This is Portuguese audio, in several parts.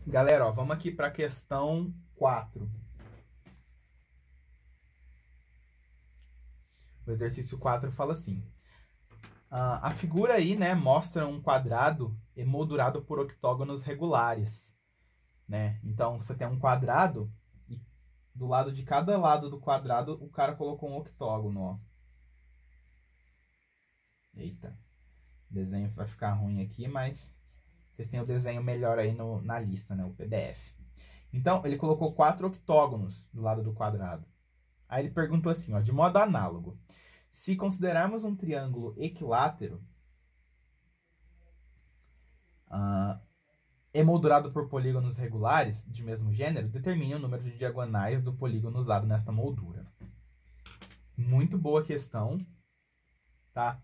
Galera, ó, vamos aqui para a questão 4. O exercício 4 fala assim. A figura aí, né, mostra um quadrado emoldurado por octógonos regulares, né? Então, você tem um quadrado e do lado de cada lado do quadrado, o cara colocou um octógono, ó. Eita, o desenho vai ficar ruim aqui, mas vocês têm o desenho melhor aí na lista, né, o PDF. Então, ele colocou 4 octógonos do lado do quadrado. Aí ele perguntou assim, ó, de modo análogo, se considerarmos um triângulo equilátero emoldurado por polígonos regulares de mesmo gênero, determine o número de diagonais do polígono usado nesta moldura. Muito boa questão, tá?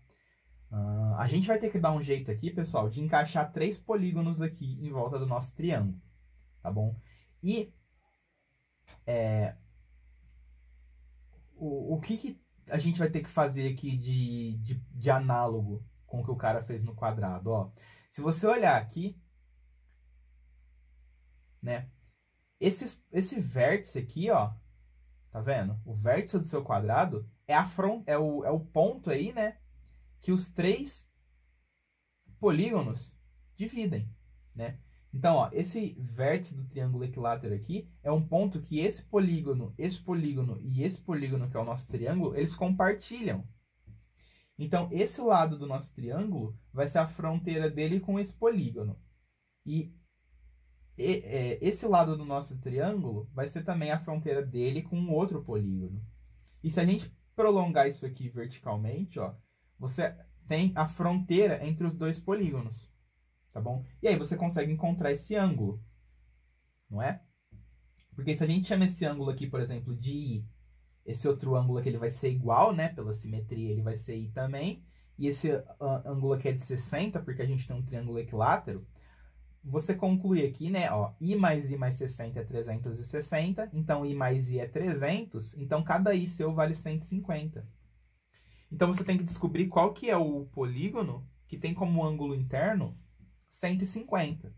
A gente vai ter que dar um jeito aqui, pessoal, de encaixar 3 polígonos aqui em volta do nosso triângulo, tá bom? E o que a gente vai ter que fazer aqui de análogo com o que o cara fez no quadrado, ó? Se você olhar aqui, né? Esse vértice aqui, ó, tá vendo? O vértice do seu quadrado é o ponto aí, né? Que os 3 polígonos dividem, né? Então, ó, esse vértice do triângulo equilátero aqui é um ponto que esse polígono e esse polígono, que é o nosso triângulo, eles compartilham. Então, esse lado do nosso triângulo vai ser a fronteira dele com esse polígono. E esse lado do nosso triângulo vai ser também a fronteira dele com um outro polígono. E se a gente prolongar isso aqui verticalmente, ó, você tem a fronteira entre os 2 polígonos, tá bom? E aí você consegue encontrar esse ângulo, não é? Porque se a gente chama esse ângulo aqui, por exemplo, de I, esse outro ângulo aqui ele vai ser igual, né? Pela simetria ele vai ser I também. E esse ângulo aqui é de 60, porque a gente tem um triângulo equilátero. Você conclui aqui, né? Ó, I mais 60 é 360. Então, I mais I é 300. Então, cada I seu vale 150. Então, você tem que descobrir qual que é o polígono que tem como ângulo interno 150.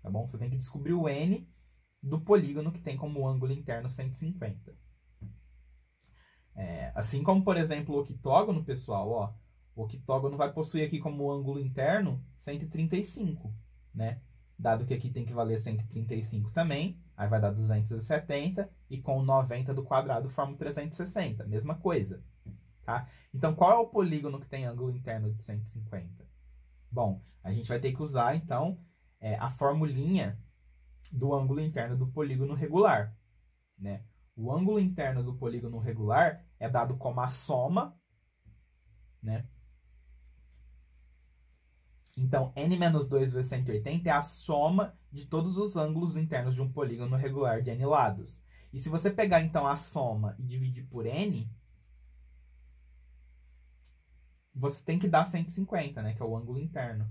Tá bom? Você tem que descobrir o N do polígono que tem como ângulo interno 150. Assim como, por exemplo, o octógono, pessoal, ó, o octógono vai possuir aqui como ângulo interno 135, né? Dado que aqui tem que valer 135 também, aí vai dar 270, e com 90 do quadrado forma 360, mesma coisa, tá? Então, qual é o polígono que tem ângulo interno de 150? Bom, a gente vai ter que usar, então, a formulinha do ângulo interno do polígono regular, né? O ângulo interno do polígono regular é dado como a soma, né? Então, n menos 2 vezes 180 é a soma de todos os ângulos internos de um polígono regular de n lados. E se você pegar, então, a soma e dividir por n, você tem que dar 150, né? Que é o ângulo interno.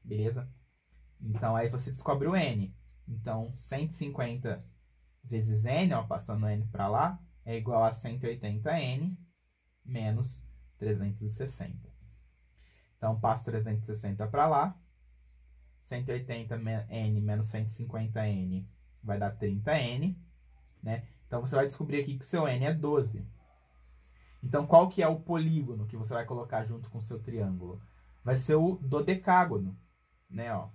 Beleza? Então, aí você descobre o n. Então, 150 vezes n, ó, passando n para lá, é igual a 180n menos 360. Então, passo 360 para lá. 180n menos 150n vai dar 30n, né? Então, você vai descobrir aqui que o seu n é 12. Então, qual que é o polígono que você vai colocar junto com o seu triângulo? Vai ser o dodecágono, né? Ó.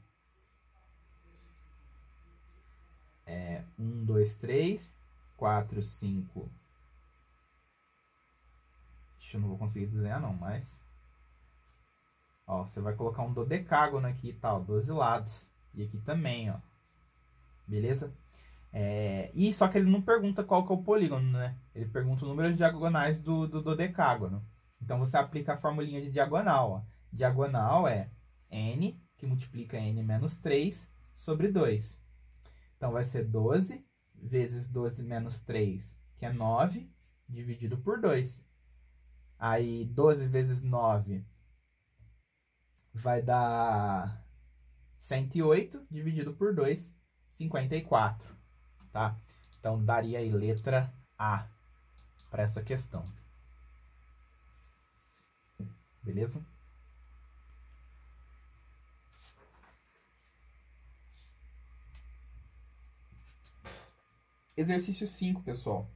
1, 2, 3, 4, 5... Eu não vou conseguir desenhar não, mas... Ó, você vai colocar um dodecágono aqui e tal, 12 lados. E aqui também, ó. Beleza? E só que ele não pergunta qual que é o polígono, né? Ele pergunta o número de diagonais do dodecágono. Então, você aplica a formulinha de diagonal, ó. Diagonal é n, que multiplica n menos 3, sobre 2. Então, vai ser 12 vezes 12 menos 3, que é 9, dividido por 2. Aí, 12 vezes 9 vai dar 108, dividido por 2, 54. Tá? Então, daria aí letra A para essa questão. Beleza? Exercício 5, pessoal.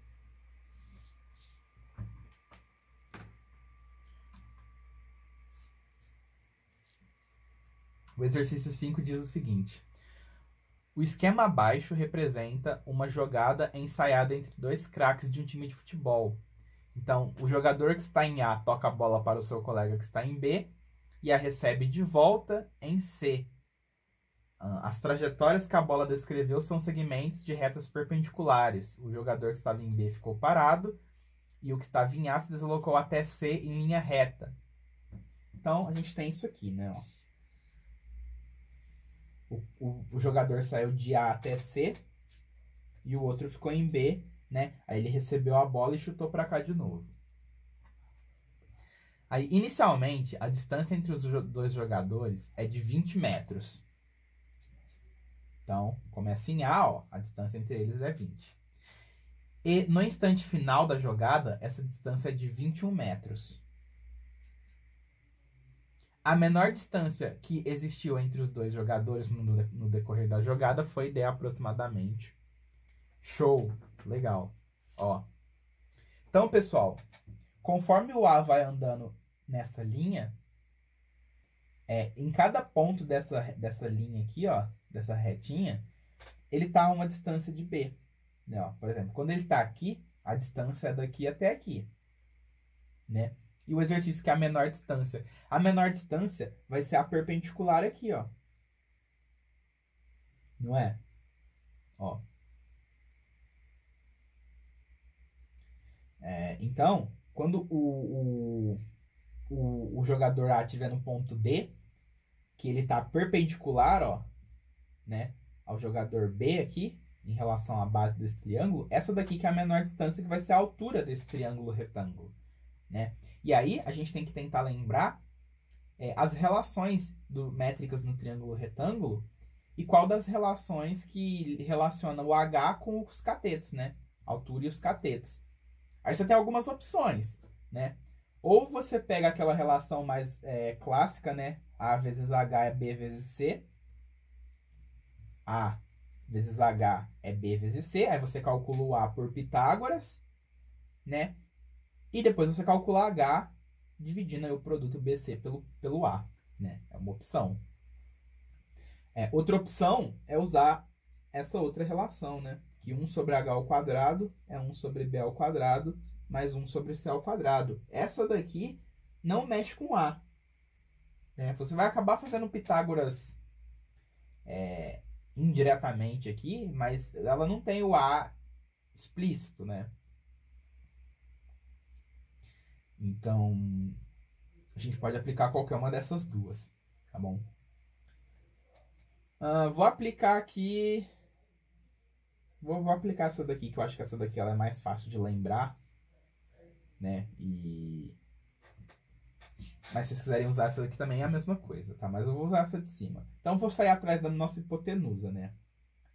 O exercício 5 diz o seguinte: o esquema abaixo representa uma jogada ensaiada entre dois craques de um time de futebol. Então, o jogador que está em A toca a bola para o seu colega que está em B e a recebe de volta em C. As trajetórias que a bola descreveu são segmentos de retas perpendiculares. O jogador que estava em B ficou parado e o que estava em A se deslocou até C em linha reta. Então, a gente tem isso aqui, né? O jogador saiu de A até C e o outro ficou em B, né? Aí ele recebeu a bola e chutou para cá de novo. Aí, inicialmente, a distância entre os dois jogadores é de 20 metros. Então, começa em A, ó, a distância entre eles é 20. E no instante final da jogada, essa distância é de 21 metros. A menor distância que existiu entre os dois jogadores no decorrer da jogada foi de aproximadamente. Show! Legal. Ó. Então, pessoal, conforme o A vai andando nessa linha, em cada ponto dessa linha aqui, ó, dessa retinha, ele está a uma distância de B. Né, ó, por exemplo, quando ele está aqui, a distância é daqui até aqui. Né? E o exercício que é a menor distância. A menor distância vai ser a perpendicular aqui, ó. Não é? Ó. Então, quando o jogador A estiver no ponto D, que ele está perpendicular, ó, né, ao jogador B aqui, em relação à base desse triângulo, essa daqui que é a menor distância, que vai ser a altura desse triângulo retângulo. Né? E aí, a gente tem que tentar lembrar as relações métricas no triângulo retângulo e qual das relações que relaciona o H com os catetos, né? A altura e os catetos. Aí você tem algumas opções, né? Ou você pega aquela relação mais clássica, né? A vezes H é B vezes C. A vezes H é B vezes C. Aí você calcula o A por Pitágoras, né? E depois você calcula H dividindo aí o produto BC pelo A, né? É uma opção. Outra opção é usar essa outra relação, né? Que 1 sobre H ao quadrado é 1 sobre B ao quadrado mais 1 sobre C ao quadrado. Essa daqui não mexe com A. Né? Você vai acabar fazendo Pitágoras indiretamente aqui, mas ela não tem o A explícito, né? Então, a gente pode aplicar qualquer uma dessas duas, tá bom? Vou aplicar aqui... Vou aplicar essa daqui, que eu acho que essa daqui ela é mais fácil de lembrar, né? Mas se vocês quiserem usar essa daqui também é a mesma coisa, tá? Mas eu vou usar essa de cima. Então, vou sair atrás da nossa hipotenusa, né?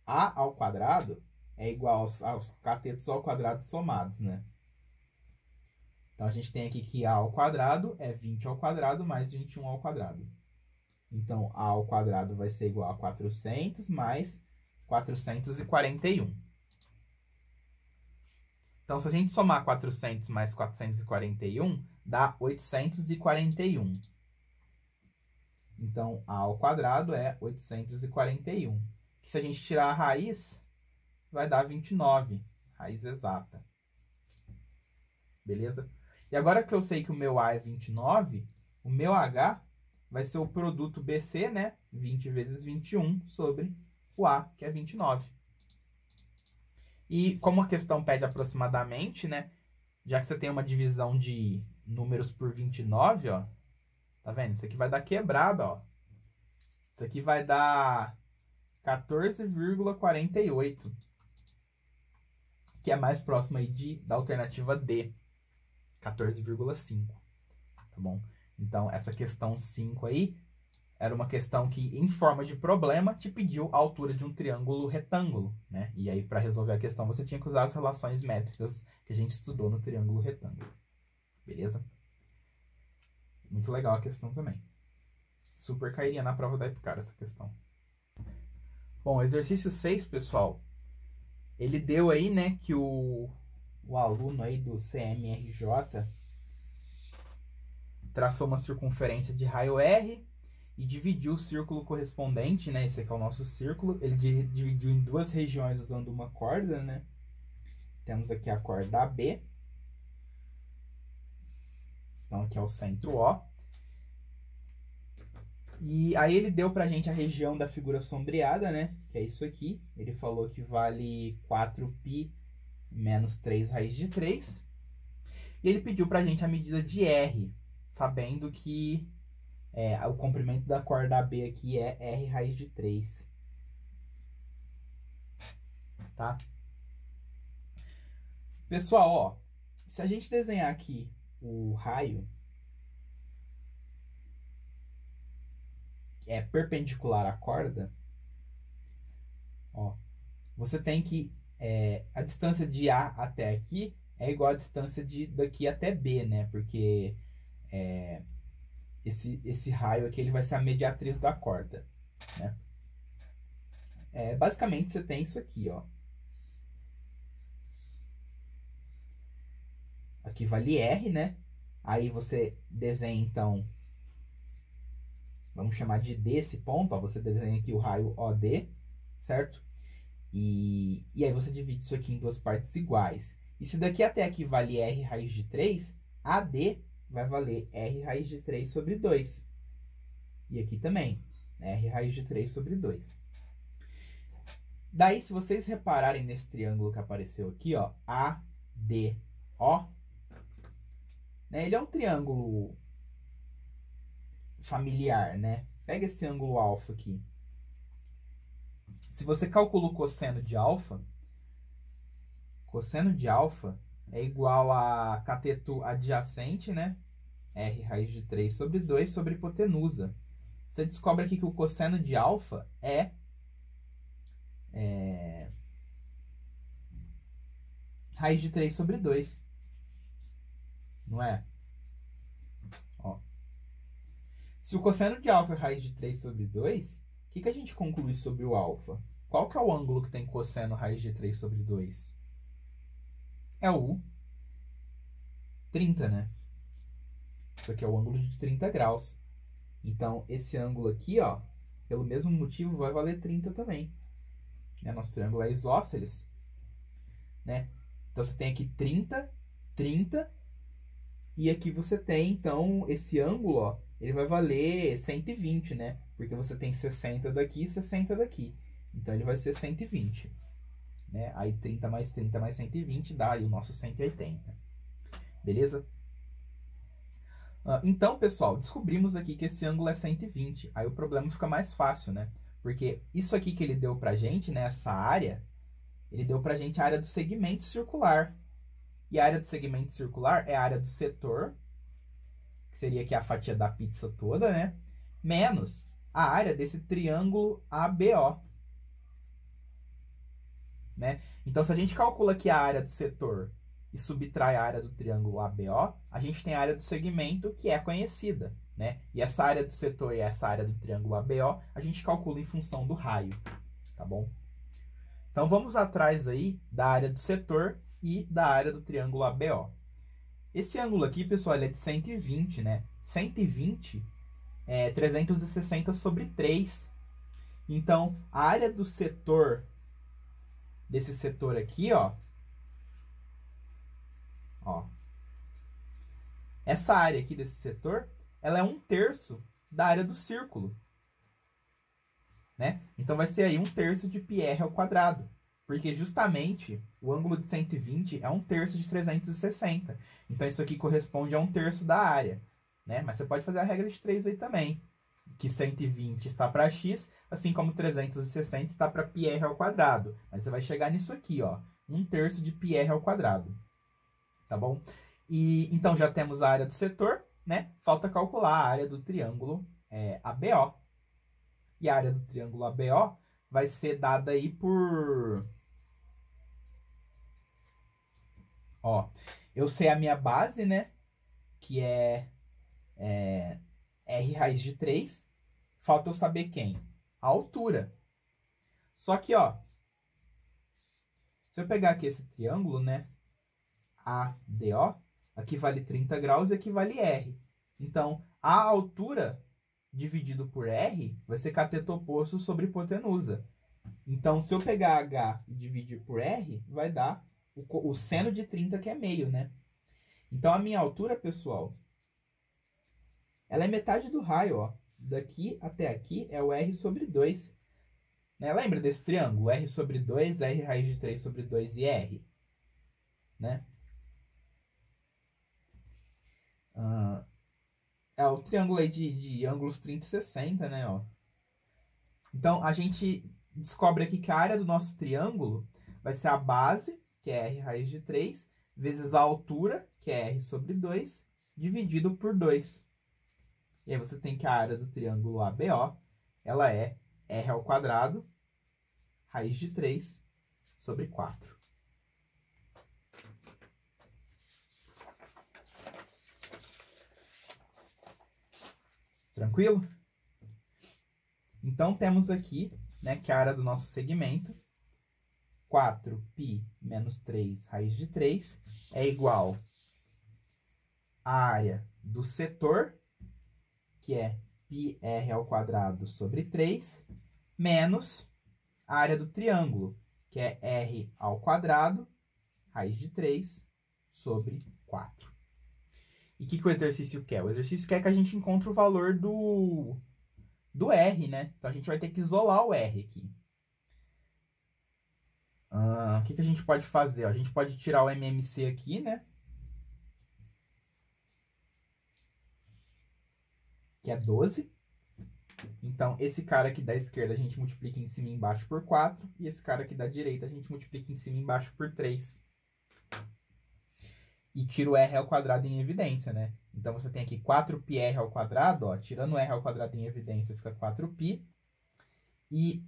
A ao quadrado é igual aos catetos ao quadrado somados, né? Então, a gente tem aqui que A ao quadrado é 20 ao quadrado mais 21 ao quadrado. Então, A ao quadrado vai ser igual a 400 mais 441. Então, se a gente somar 400 mais 441, dá 841. Então, A ao quadrado é 841. Que se a gente tirar a raiz, vai dar 29, raiz exata. Beleza? E agora que eu sei que o meu A é 29, o meu H vai ser o produto BC, né? 20 vezes 21 sobre o A, que é 29. E como a questão pede aproximadamente, né? Já que você tem uma divisão de números por 29, ó. Tá vendo? Isso aqui vai dar quebrada, ó. Isso aqui vai dar 14,48. Que é mais próximo aí da alternativa D. 14,5. Tá bom? Então, essa questão 5 aí era uma questão que, em forma de problema, te pediu a altura de um triângulo retângulo, né? E aí, para resolver a questão, você tinha que usar as relações métricas que a gente estudou no triângulo retângulo. Beleza? Muito legal a questão também. Super cairia na prova da EPICAR essa questão. Bom, exercício 6, pessoal. ele deu aí, né, que o aluno aí do CMRJ traçou uma circunferência de raio R e dividiu o círculo correspondente, né, esse aqui é o nosso círculo, ele dividiu em duas regiões usando uma corda, né, temos aqui a corda AB, então aqui é o centro O, e aí ele deu pra gente a região da figura sombreada, né, que é isso aqui, ele falou que vale 4π menos 3 raiz de 3, e ele pediu pra gente a medida de R, sabendo que o comprimento da corda AB aqui é R raiz de 3. Tá? Pessoal, ó, se a gente desenhar aqui o raio perpendicular à corda, ó, você tem que a distância de A até aqui é igual à distância daqui até B, né? Porque esse raio aqui ele vai ser a mediatriz da corda, né? Basicamente você tem isso aqui, ó. Aqui vale R, né? Aí você desenha, então, vamos chamar de D esse ponto, ó. Você desenha aqui o raio OD, certo? E aí você divide isso aqui em duas partes iguais. E se daqui até aqui vale R raiz de 3, AD vai valer R raiz de 3 sobre 2. E aqui também, R raiz de 3 sobre 2. Daí, se vocês repararem nesse triângulo que apareceu aqui, ó, ADO, né, ele é um triângulo familiar, né? Pega esse ângulo alfa aqui. Se você calcula o cosseno de alfa é igual a cateto adjacente, né? R raiz de 3 sobre 2 sobre hipotenusa. Você descobre aqui que o cosseno de alfa é raiz de 3 sobre 2. Não é? Ó. Se o cosseno de alfa é raiz de 3 sobre 2, o que a gente conclui sobre o alfa? Qual que é o ângulo que tem cosseno raiz de 3 sobre 2? É o 30, né? Isso aqui é o ângulo de 30 graus. Então, esse ângulo aqui, ó, pelo mesmo motivo, vai valer 30 também. Né? Nosso triângulo é isósceles, né? Então, você tem aqui 30, 30, e aqui você tem, então, esse ângulo, ó, ele vai valer 120, né? Porque você tem 60 daqui e 60 daqui. Então, ele vai ser 120. Né? Aí, 30 mais 30 mais 120 dá aí o nosso 180. Beleza? Então, pessoal, descobrimos aqui que esse ângulo é 120. Aí o problema fica mais fácil, né? Porque isso aqui que ele deu pra gente, né, essa área, ele deu pra gente a área do segmento circular. E a área do segmento circular é a área do setor, que seria aqui a fatia da pizza toda, né? Menos a área desse triângulo ABO. Né? Então, se a gente calcula aqui a área do setor e subtrai a área do triângulo ABO, a gente tem a área do segmento que é conhecida, né? E essa área do setor e essa área do triângulo ABO, a gente calcula em função do raio, tá bom? Então, vamos atrás aí da área do setor e da área do triângulo ABO. Esse ângulo aqui, pessoal, ele é de 120, né? 120 é 360 sobre 3. Então, a área do setor desse setor aqui, ó, essa área aqui desse setor, ela é 1/3 da área do círculo, né? Então, vai ser aí 1/3 de πr ao quadrado, porque justamente o ângulo de 120 é 1/3 de 360. Então, isso aqui corresponde a 1/3 da área, né? Mas você pode fazer a regra de 3 aí também, que 120 está para x, assim como 360 está para πr ao quadrado. Mas você vai chegar nisso aqui, ó, 1/3 de πr ao quadrado, tá bom? E então já temos a área do setor, né? Falta calcular a área do triângulo ABO. E a área do triângulo ABO vai ser dada aí por... Ó, eu sei a minha base, né? Que é R raiz de 3. Falta eu saber quem? A altura. Só que, ó, Se eu pegar aqui esse triângulo, né, ADO, aqui vale 30 graus e aqui vale R. Então, a altura dividido por R vai ser cateto oposto sobre hipotenusa. Então, se eu pegar H e dividir por R, vai dar o seno de 30, que é meio, né? Então, a minha altura, pessoal, ela é metade do raio, ó. Daqui até aqui é o R sobre 2. Né? Lembra desse triângulo? R sobre 2, R raiz de 3 sobre 2 e R. Né? É o triângulo aí de ângulos 30 e 60, né? Ó. Então, a gente descobre aqui que a área do nosso triângulo vai ser a base, que é R raiz de 3, vezes a altura, que é R sobre 2, dividido por 2. E aí você tem que a área do triângulo ABO, ela é R ao quadrado, raiz de 3, sobre 4. Tranquilo? Então, temos aqui, né, que a área do nosso segmento, 4π menos 3 raiz de 3, é igual à área do setor, que é πr ao quadrado sobre 3, menos a área do triângulo, que é r ao quadrado, raiz de 3, sobre 4. E o que o exercício quer? O exercício quer que a gente encontre o valor do R, né? Então, a gente vai ter que isolar o R aqui. O que a gente pode fazer? A gente pode tirar o MMC aqui, né? Que é 12. Então, esse cara aqui da esquerda a gente multiplica em cima e embaixo por 4. E esse cara aqui da direita a gente multiplica em cima e embaixo por 3. E tira o R ao quadrado em evidência, né? Então, você tem aqui 4πr ao quadrado, ó. Tirando o R ao quadrado em evidência, fica 4π. E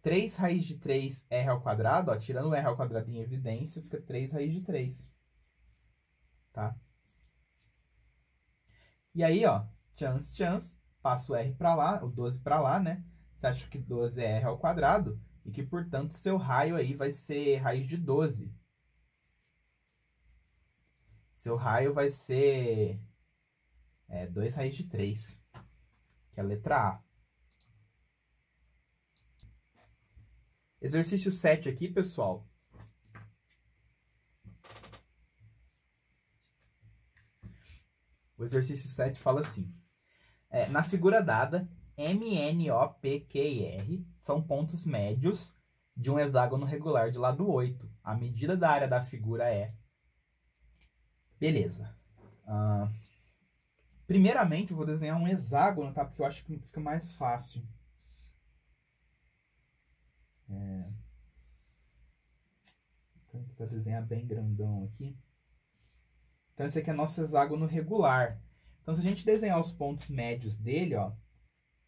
3 raiz de 3 R ao quadrado, ó. Tirando o R ao quadrado em evidência, fica 3 raiz de 3. Tá? E aí, ó, chance, passa o R para lá, o 12 para lá, né? Você acha que 12 é R ao quadrado e que, portanto, seu raio aí vai ser raiz de 12. Seu raio vai ser 2 raiz de 3, que é a letra A. Exercício 7 aqui, pessoal. O exercício 7 fala assim. Na figura dada, M, N, O, P, Q e R são pontos médios de um hexágono regular de lado 8. A medida da área da figura é... Beleza. Primeiramente, eu vou desenhar um hexágono, tá? Porque eu acho que fica mais fácil. Vou tentar desenhar bem grandão aqui. Então, esse aqui é nosso hexágono regular. Então, se a gente desenhar os pontos médios dele, ó,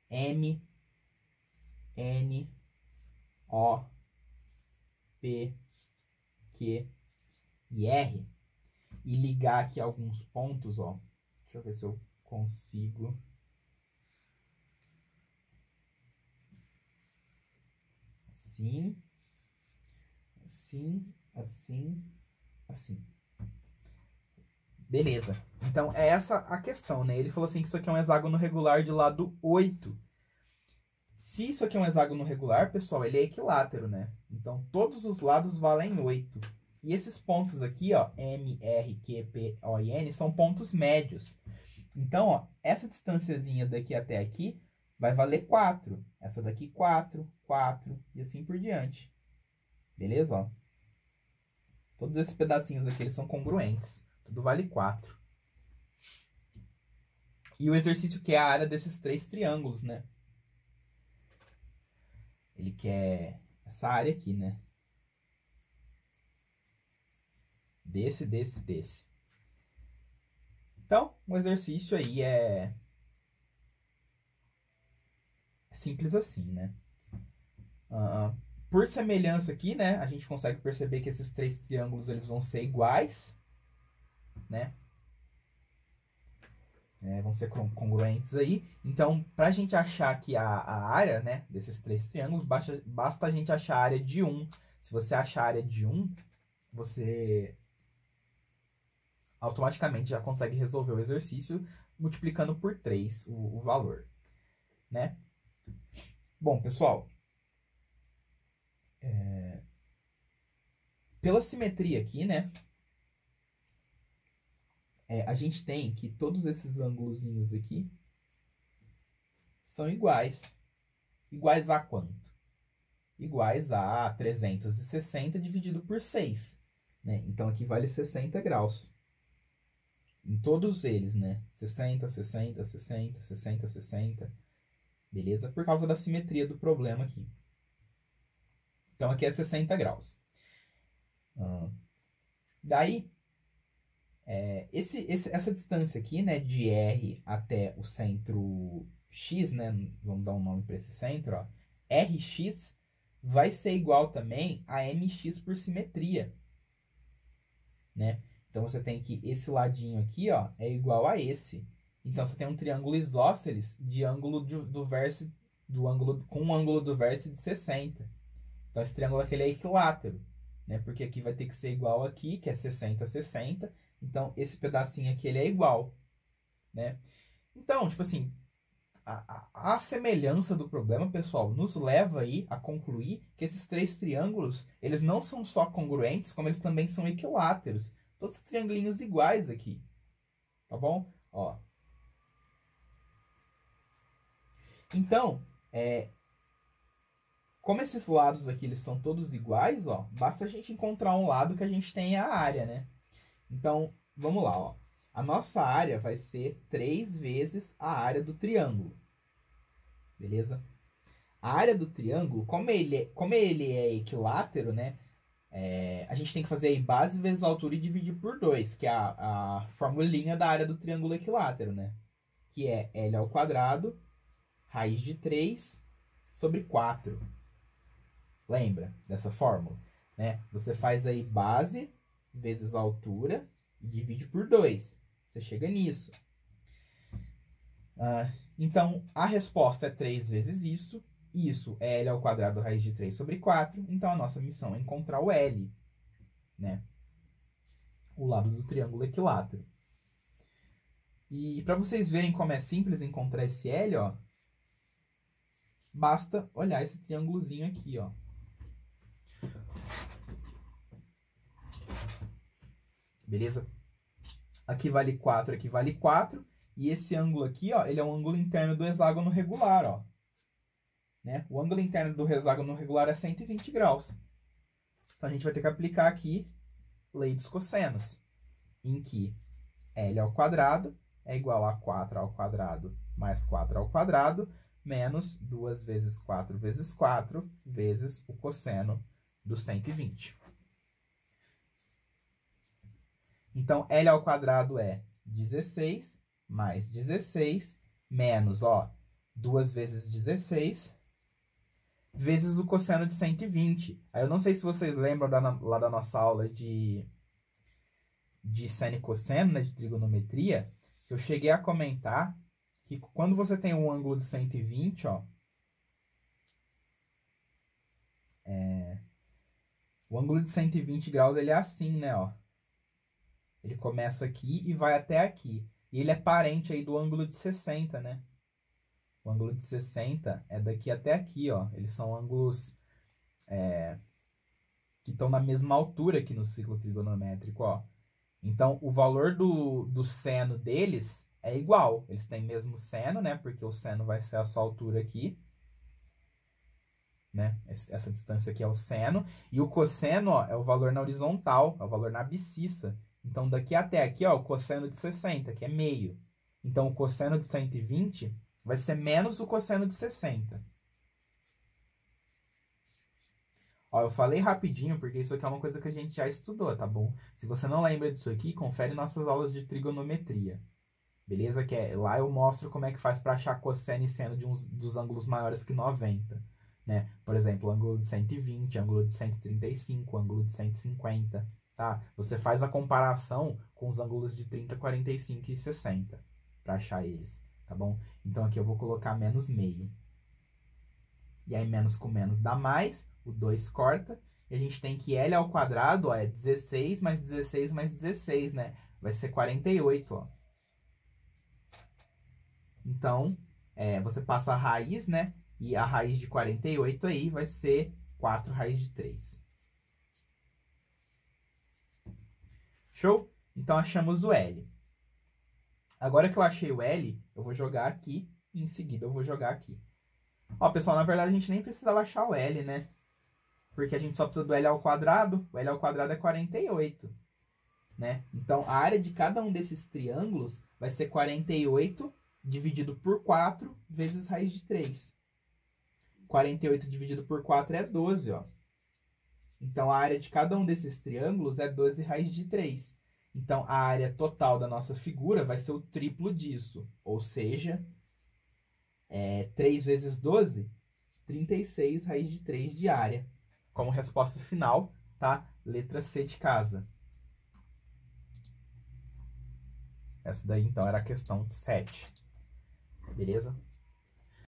M, N, O, P, Q e R, e ligar aqui alguns pontos, ó. Deixa eu ver se eu consigo. Assim, assim, assim, assim. Beleza. Então, é essa a questão, né? Ele falou assim que isso aqui é um hexágono regular de lado 8. Se isso aqui é um hexágono regular, pessoal, ele é equilátero, né? Então, todos os lados valem 8. E esses pontos aqui, ó, M, R, Q, P, O e N, são pontos médios. Então, ó, essa distânciazinha daqui até aqui vai valer 4. Essa daqui 4, 4 e assim por diante. Beleza? Ó. Todos esses pedacinhos aqui, eles são congruentes. Tudo vale 4. E o exercício quer a área desses 3 triângulos, né? Ele quer essa área aqui, né? Desse. Então, o exercício aí é simples assim, né? Por semelhança aqui, né? A gente consegue perceber que esses 3 triângulos eles vão ser iguais, né? Vão ser congruentes aí. Então, para a gente achar aqui a área, né, desses 3 triângulos, basta a gente achar a área de um Se você achar a área de 1, você automaticamente já consegue resolver o exercício multiplicando por 3 o valor, né? Bom, pessoal, pela simetria aqui, né? A gente tem que todos esses ângulozinhos aqui são iguais. Iguais a quanto? Iguais a 360 dividido por 6, né? Então, aqui vale 60 graus. Em todos eles, né? 60, 60, 60, 60, 60. Beleza? Por causa da simetria do problema aqui. Então, aqui é 60 graus. Daí, essa distância aqui, né? De R até o centro X, né? Vamos dar um nome para esse centro, ó. Rx vai ser igual também a mx por simetria, né? Então, você tem que esse ladinho aqui, ó, é igual a esse. Então, você tem um triângulo isósceles de ângulo do vértice, com um ângulo do vértice de 60. Então, esse triângulo aqui ele é equilátero, né? Porque aqui vai ter que ser igual aqui, que é 60, 60. Então, esse pedacinho aqui ele é igual, né? Então, tipo assim, a semelhança do problema, pessoal, nos leva aí a concluir que esses três triângulos, eles não são só congruentes, como eles também são equiláteros. Todos os triangulinhos iguais aqui, tá bom? Ó. Então, como esses lados aqui eles são todos iguais, ó, basta a gente encontrar um lado que a gente tenha a área, né? Então, vamos lá, ó. A nossa área vai ser 3 vezes a área do triângulo. Beleza? A área do triângulo, como ele é equilátero, né? A gente tem que fazer aí base vezes altura e dividir por 2, que é a formulinha da área do triângulo equilátero, né? Que é L ao quadrado, raiz de 3 sobre 4. Lembra dessa fórmula? Né? Você faz aí base vezes altura e divide por 2. Você chega nisso. Então, a resposta é 3 vezes isso. Isso é L ao quadrado raiz de 3 sobre 4. Então, a nossa missão é encontrar o L, né? O lado do triângulo equilátero. E para vocês verem como é simples encontrar esse L, ó, basta olhar esse triângulozinho aqui, ó. Beleza? Aqui vale 4, aqui vale 4. E esse ângulo aqui, ó, ele é um ângulo interno do hexágono regular, ó. Né? O ângulo interno do hexágono regular é 120 graus. Então, a gente vai ter que aplicar aqui lei dos cossenos, em que L ao quadrado é igual a 4 ao quadrado mais 4 ao quadrado, menos 2 vezes 4 vezes 4 vezes o cosseno do 120. Então, L ao quadrado é 16 mais 16 menos, ó, 2 vezes 16 vezes o cosseno de 120. Aí eu não sei se vocês lembram lá da nossa aula de seno e cosseno, né, de trigonometria, eu cheguei a comentar que quando você tem um ângulo de 120, ó, o ângulo de 120 graus ele é assim, né, ó. Ele começa aqui e vai até aqui. E ele é parente aí do ângulo de 60, né? O ângulo de 60 é daqui até aqui, ó. Eles são ângulos que estão na mesma altura aqui no ciclo trigonométrico, ó. Então, o valor do seno deles é igual. Eles têm mesmo seno, né? Porque o seno vai ser essa altura aqui. Né? Essa distância aqui é o seno. E o cosseno, ó, é o valor na horizontal, é o valor na abscissa. Então, daqui até aqui, ó, o cosseno de 60, que é meio. Então, o cosseno de 120 vai ser menos o cosseno de 60. Ó, eu falei rapidinho, porque isso aqui é uma coisa que a gente já estudou, tá bom? Se você não lembra disso aqui, confere nossas aulas de trigonometria. Beleza? Que lá eu mostro como é que faz para achar cosseno e seno dos ângulos maiores que 90. Né? Por exemplo, ângulo de 120, ângulo de 135, ângulo de 150. Tá? Você faz a comparação com os ângulos de 30, 45 e 60 para achar eles, tá bom? Então aqui eu vou colocar menos meio. E aí menos com menos dá mais, o 2 corta, E a gente tem que L ao quadrado, ó, é 16 mais 16 mais 16, né? Vai ser 48, ó. Então, você passa a raiz, né? E a raiz de 48 aí vai ser 4 raiz de 3. Show? Então, achamos o L. Agora que eu achei o L, eu vou jogar aqui. E em seguida, eu vou jogar aqui. Ó, pessoal, na verdade, a gente nem precisava achar o L, né? Porque a gente só precisa do L ao quadrado. O L ao quadrado é 48, né? Então, a área de cada um desses triângulos vai ser 48 dividido por 4 vezes raiz de 3. 48 dividido por 4 é 12, ó. Então, a área de cada um desses triângulos é 12 raiz de 3. Então, a área total da nossa figura vai ser o triplo disso. Ou seja, 3 vezes 12, 36 raiz de 3 de área. Como resposta final, tá? Letra C de casa. Essa daí, então, era a questão 7. Beleza?